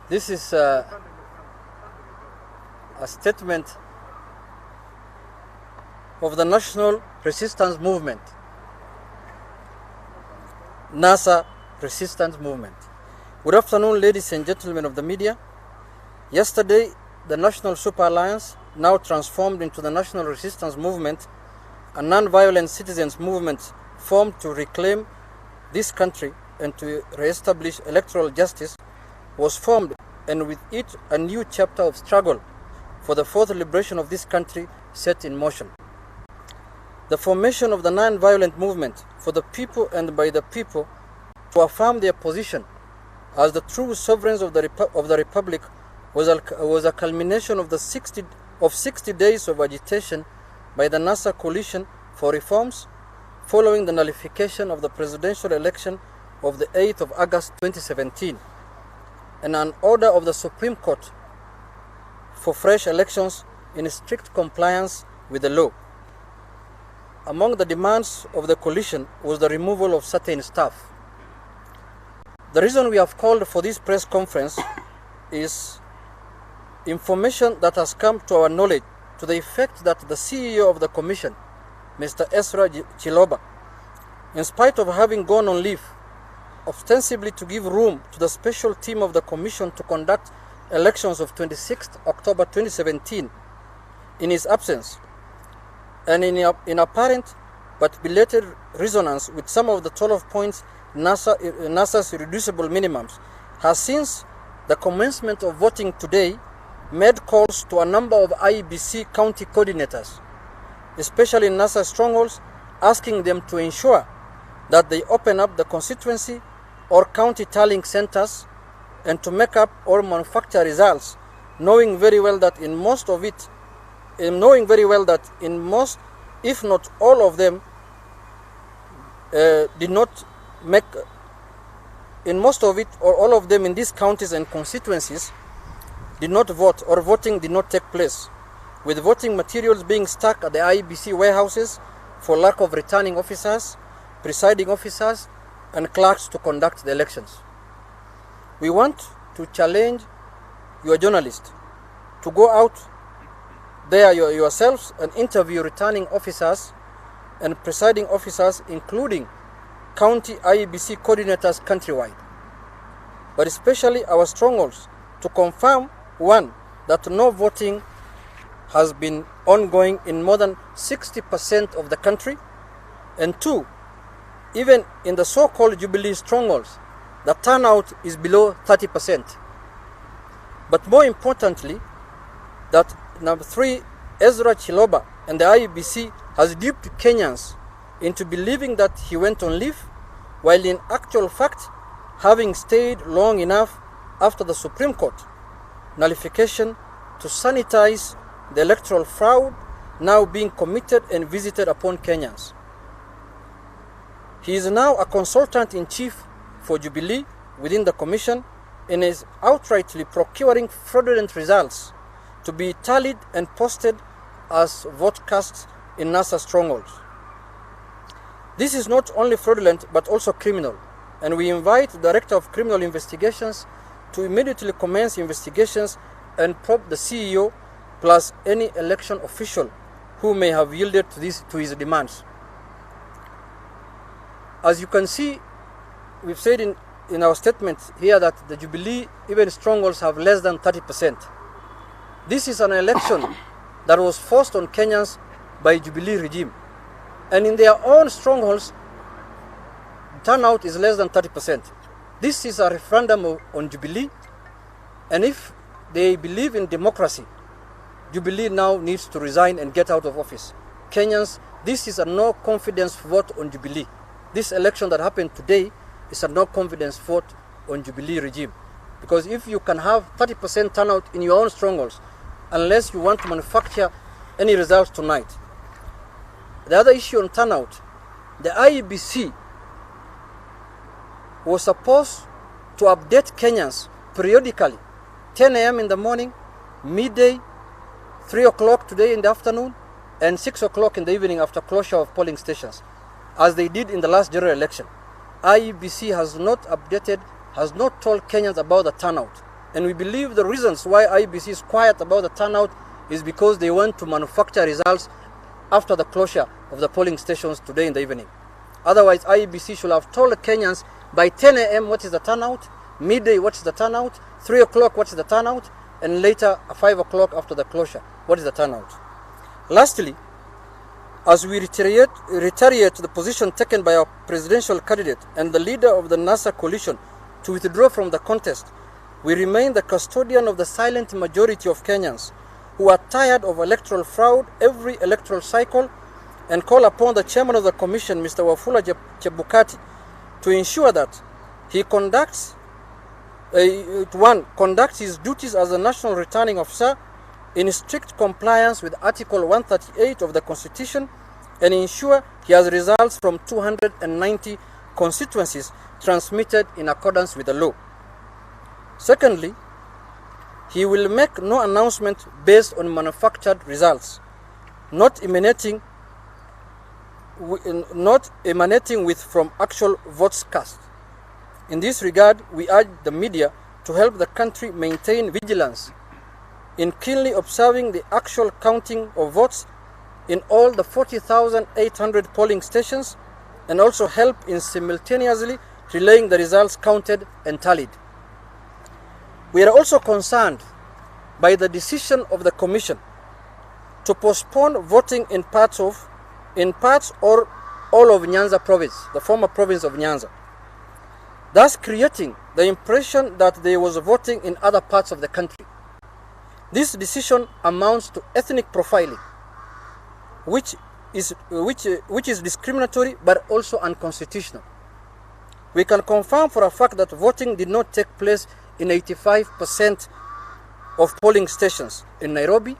This is a statement of the National Resistance Movement, NASA Resistance Movement. Good afternoon, ladies and gentlemen of the media. Yesterday, the National Super Alliance, now transformed into the National Resistance Movement, a non-violent citizens movement formed to reclaim this country and to re-establish electoral justice, was formed, and with it a new chapter of struggle for the fourth liberation of this country set in motion. The formation of the non-violent movement for the people and by the people to affirm their position as the true sovereigns of the Republic was a culmination of 60 days of agitation by the NASA coalition for reforms following the nullification of the presidential election of the 8th of August 2017 and an order of the Supreme Court for fresh elections in strict compliance with the law. Among the demands of the coalition was the removal of certain staff. The reason we have called for this press conference is information that has come to our knowledge to the effect that the CEO of the Commission, Mr. Ezra Chiloba, in spite of having gone on leave, ostensibly to give room to the special team of the Commission to conduct elections of 26th October 2017, in his absence, and in apparent but belated resonance with some of the 12 points NASA's irreducible minimums, has since the commencement of voting today made calls to a number of IEBC county coordinators, especially in NASA strongholds, asking them to ensure that they open up the constituency or county tallying centers and to make up or manufacture results, knowing very well that in most, if not all of them, did not make, in most of it or all of them in these counties and constituencies did not vote, or voting did not take place, with voting materials being stuck at the IEBC warehouses for lack of returning officers, presiding officers, and clerks to conduct the elections. We want to challenge your journalists to go out there yourselves and interview returning officers and presiding officers, including county IEBC coordinators countrywide, but especially our strongholds, to confirm, one, that no voting has been ongoing in more than 60% of the country, and two, even in the so-called Jubilee strongholds, the turnout is below 30%. But more importantly, that number three, Ezra Chiloba and the IEBC has duped Kenyans into believing that he went on leave, while in actual fact, having stayed long enough after the Supreme Court nullification to sanitize the electoral fraud now being committed and visited upon Kenyans. He is now a consultant-in-chief for Jubilee within the Commission and is outrightly procuring fraudulent results to be tallied and posted as votecasts in NASA strongholds. This is not only fraudulent but also criminal, and we invite the Director of Criminal Investigations to immediately commence investigations and probe the CEO plus any election official who may have yielded to his demands. As you can see, we've said in our statement here that the Jubilee, even strongholds, have less than 30%. This is an election that was forced on Kenyans by Jubilee regime. And in their own strongholds, turnout is less than 30%. This is a referendum on Jubilee, and if they believe in democracy, Jubilee now needs to resign and get out of office. Kenyans, this is a no confidence vote on Jubilee. This election that happened today is a no confidence vote on Jubilee regime. Because if you can have 30% turnout in your own strongholds, unless you want to manufacture any results tonight. The other issue on turnout, the IEBC was supposed to update Kenyans periodically, 10 a.m. in the morning, midday, 3 o'clock today in the afternoon, and 6 o'clock in the evening after closure of polling stations, as they did in the last general election. IEBC has not updated, has not told Kenyans about the turnout. And we believe the reasons why IEBC is quiet about the turnout is because they want to manufacture results after the closure of the polling stations today in the evening. Otherwise, IEBC should have told the Kenyans by 10 a.m. what is the turnout, midday what is the turnout, 3 o'clock what is the turnout, and later 5 o'clock after the closure what is the turnout. Lastly, as we reiterate the position taken by our presidential candidate and the leader of the NASA coalition to withdraw from the contest, we remain the custodian of the silent majority of Kenyans who are tired of electoral fraud every electoral cycle, and call upon the chairman of the commission, Mr. Wafula Chebukati, to ensure that he conducts his duties as a national returning officer in strict compliance with Article 138 of the Constitution, and ensure he has results from 290 constituencies transmitted in accordance with the law. Secondly, he will make no announcement based on manufactured results, not emanating from actual votes cast. In this regard, we urge the media to help the country maintain vigilance in keenly observing the actual counting of votes in all the 40,800 polling stations, and also help in simultaneously relaying the results counted and tallied. We are also concerned by the decision of the Commission to postpone voting in parts or all of Nyanza province, the former province of Nyanza, thus creating the impression that there was voting in other parts of the country. This decision amounts to ethnic profiling, which is discriminatory but also unconstitutional. We can confirm for a fact that voting did not take place in 85% of polling stations in Nairobi,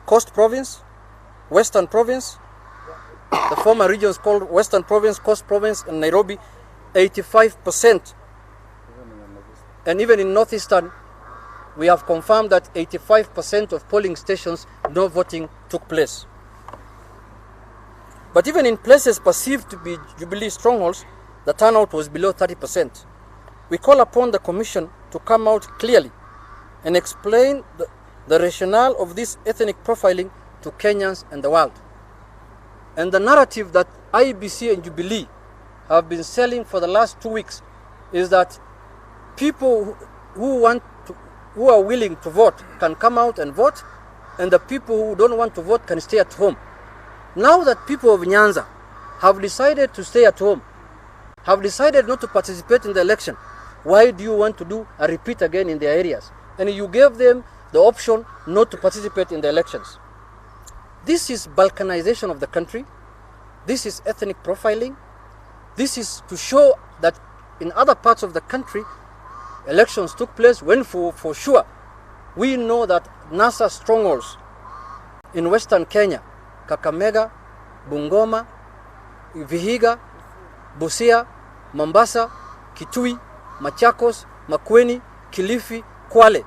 Coast Province, Western Province, the former regions called Western Province, Coast Province, and Nairobi, 85%. And even in Northeastern, we have confirmed that 85% of polling stations, no voting took place. But even in places perceived to be Jubilee strongholds, the turnout was below 30%. We call upon the Commission to come out clearly and explain the rationale of this ethnic profiling to Kenyans and the world. And the narrative that IEBC and Jubilee have been selling for the last 2 weeks is that people who are willing to vote can come out and vote, and the people who don't want to vote can stay at home. Now that people of Nyanza have decided to stay at home, have decided not to participate in the election, why do you want to do a repeat again in their areas? And you gave them the option not to participate in the elections. This is balkanization of the country. This is ethnic profiling. This is to show that in other parts of the country, elections took place when for sure we know that NASA strongholds in Western Kenya, Kakamega, Bungoma, Vihiga, Busia, Mombasa, Kitui, Machakos, Makueni, Kilifi, Kwale,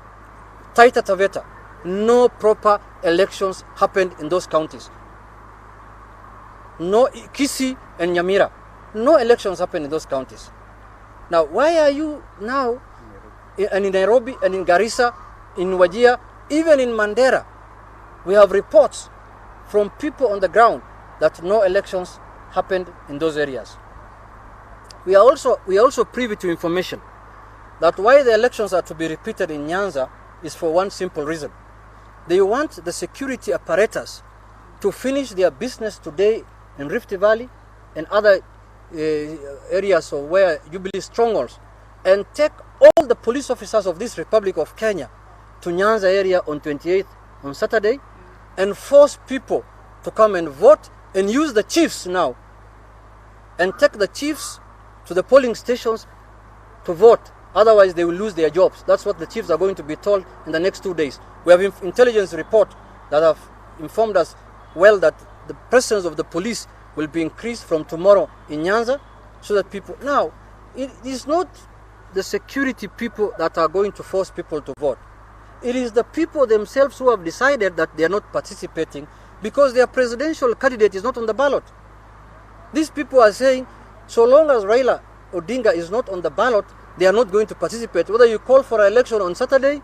Taita Taveta, no proper elections happened in those counties. No, Kisii and Nyamira, no elections happened in those counties. Now, why are you now, and in Nairobi and in Garissa, in Wajir, even in Mandera, we have reports from people on the ground that no elections happened in those areas. We are also privy to information that why the elections are to be repeated in Nyanza is for one simple reason. They want the security apparatus to finish their business today in Rift Valley and other areas of where Jubilee strongholds, and take all the police officers of this Republic of Kenya to Nyanza area on 28th, on Saturday, and force people to come and vote, and use the chiefs now and take the chiefs to the polling stations to vote. Otherwise, they will lose their jobs. That's what the chiefs are going to be told in the next 2 days. We have intelligence report that have informed us well that the presence of the police will be increased from tomorrow in Nyanza, so that people... Now, it is not the security people that are going to force people to vote. It is the people themselves who have decided that they are not participating because their presidential candidate is not on the ballot. These people are saying, so long as Raila Odinga is not on the ballot, they are not going to participate. Whether you call for an election on Saturday,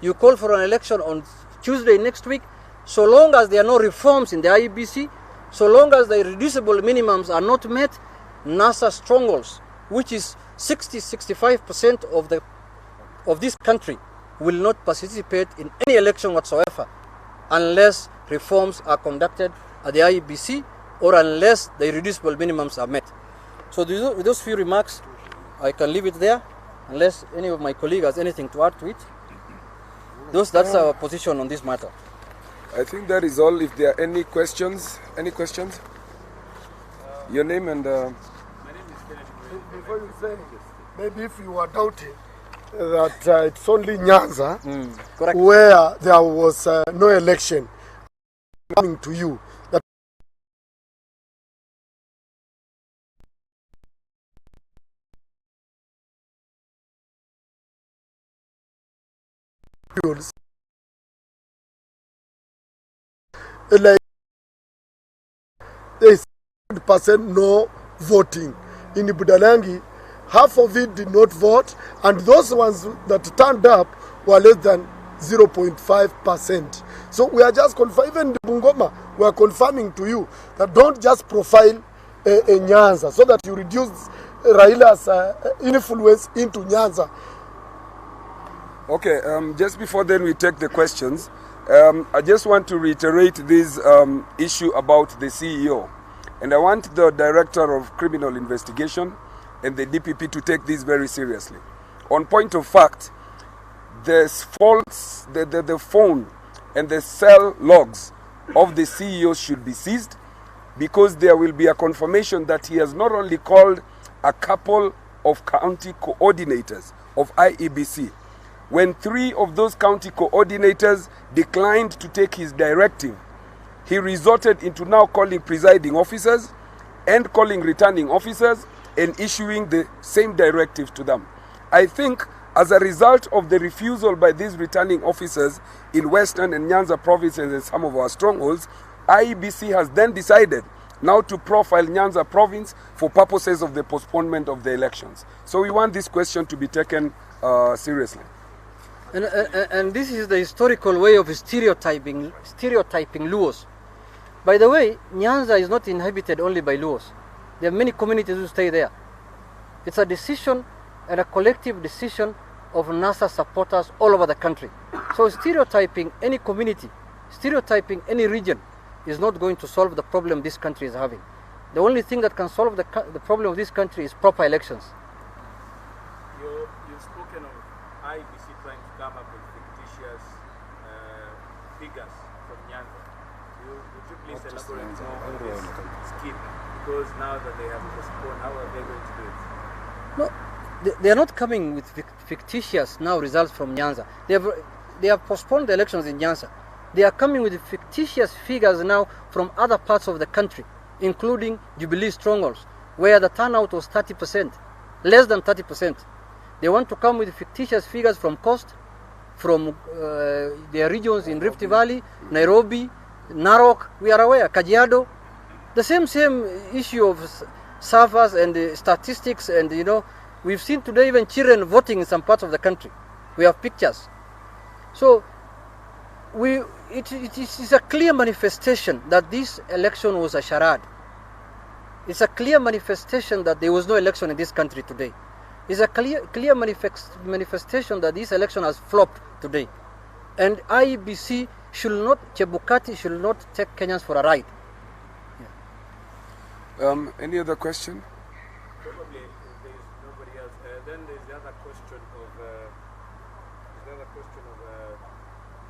you call for an election on Tuesday next week, so long as there are no reforms in the IEBC, so long as the irreducible minimums are not met, NASA strongholds, which is 60-65% of this country, will not participate in any election whatsoever unless reforms are conducted at the IEBC or unless the irreducible minimums are met. So with those few remarks, I can leave it there unless any of my colleagues has anything to add to it. That's our position on this matter. I think that is all. If there are any questions, your name and... My name is Kenneth. Before you say, maybe if you are doubting that it's only Nyanza where there was no election coming to you, that like there is 100% no voting in Budalangi. Half of it did not vote, and those ones that turned up were less than 0.5%. So we are just confirming, even in Bungoma, we are confirming to you that don't just profile a Nyanza so that you reduce Raila's influence into Nyanza. Okay, just before then we take the questions, I just want to reiterate this issue about the CEO. And I want the Director of Criminal Investigation and the DPP to take this very seriously. On point of fact, the phone and the cell logs of the CEO should be seized, because there will be a confirmation that he has not only called a couple of county coordinators of IEBC. When 3 of those county coordinators declined to take his directive, he resorted into now calling presiding officers and calling returning officers and issuing the same directive to them. I think as a result of the refusal by these returning officers in Western and Nyanza provinces and some of our strongholds, IEBC has then decided now to profile Nyanza province for purposes of the postponement of the elections. So we want this question to be taken seriously. And this is the historical way of stereotyping Luos. By the way, Nyanza is not inhabited only by Luos. There are many communities who stay there. It's a decision and a collective decision of NASA supporters all over the country. So stereotyping any community, stereotyping any region is not going to solve the problem this country is having. The only thing that can solve the problem of this country is proper elections. You've spoken of IBC trying to come up with fictitious figures from Nyanza. Would you please elaborate more on this scheme? Because now that they have postponed, how are they going to do it? No, they are not coming with fictitious now results from Nyanza. They have postponed the elections in Nyanza. They are coming with fictitious figures now from other parts of the country, including Jubilee strongholds, where the turnout was 30%, less than 30%. They want to come with fictitious figures from coast, from their regions in Rift Valley, Nairobi, Narok, we are aware, Kajiado. The same issue of servers and statistics, and we've seen today even children voting in some parts of the country. We have pictures. So it is a clear manifestation that this election was a charade. It's a clear manifestation that there was no election in this country today. It's a clear manifestation that this election has flopped today. And IEBC Chebukati should not take Kenyans for a ride. Any other question? Probably if there is nobody else. Then there's the other question of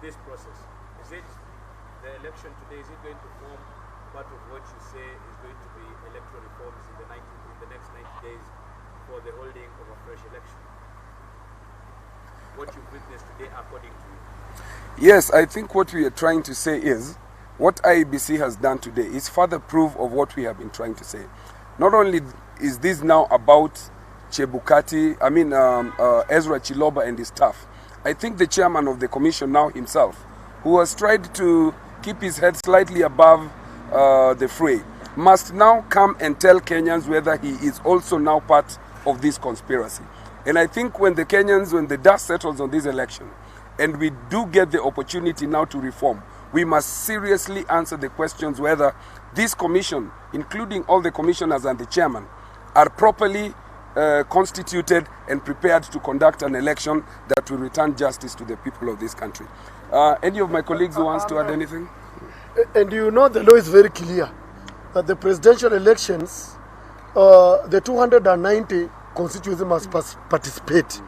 this process. Is it the election today? Is it going to form part of what you say is going to be electoral reforms in the next 90 days for the holding of a fresh election? What you've witnessed today, according to you? Yes, I think what we are trying to say is what IEBC has done today is further proof of what we have been trying to say. Not only is this now about Chebukati, Ezra Chiloba and his staff. I think the chairman of the commission now himself, who has tried to keep his head slightly above the fray, must now come and tell Kenyans whether he is also now part of this conspiracy. And I think when the Kenyans, when the dust settles on this election, and we do get the opportunity now to reform, we must seriously answer the questions whether this commission, including all the commissioners and the chairman, are properly constituted and prepared to conduct an election that will return justice to the people of this country. Any of my colleagues who wants to add anything? And you know the law is very clear that the presidential elections, the 290 constituencies must participate.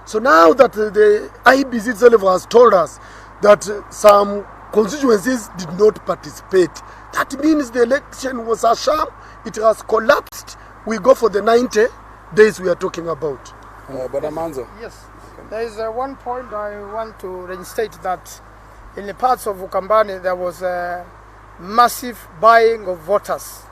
So now that the IBC itself has told us that some constituencies did not participate, that means the election was a sham, it has collapsed. We go for the 90 days we are talking about. But Amanzo. Yes, there is one point I want to reinstate, that in the parts of Ukambani there was a massive buying of voters.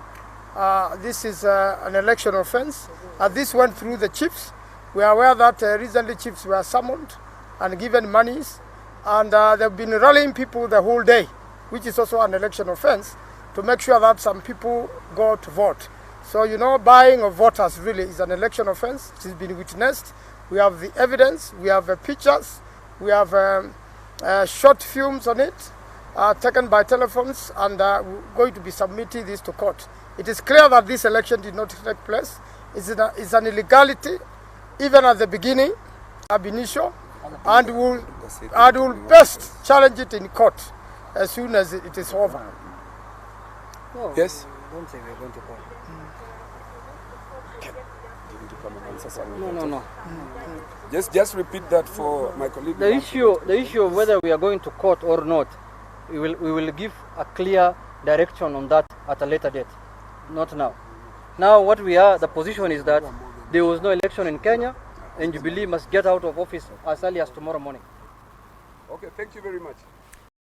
This is an election offense. This went through the chiefs. We are aware that recently chiefs were summoned and given monies, and they've been rallying people the whole day, which is also an election offense, to make sure that some people go to vote. So, you know, buying of voters really is an election offense. It has been witnessed. We have the evidence, we have pictures, we have short films on it, taken by telephones, and we're going to be submitting this to court. It is clear that this election did not take place. It's an illegality, even at the beginning, ab initio, and will best challenge it in court as soon as it is over. No, Yes? I don't think we're going to court. No. Just repeat that for my colleague. The issue of whether we are going to court or not, we will give a clear direction on that at a later date, not now. Now the position is that there was no election in Kenya, and Jubilee must get out of office as early as tomorrow morning. Okay, thank you very much.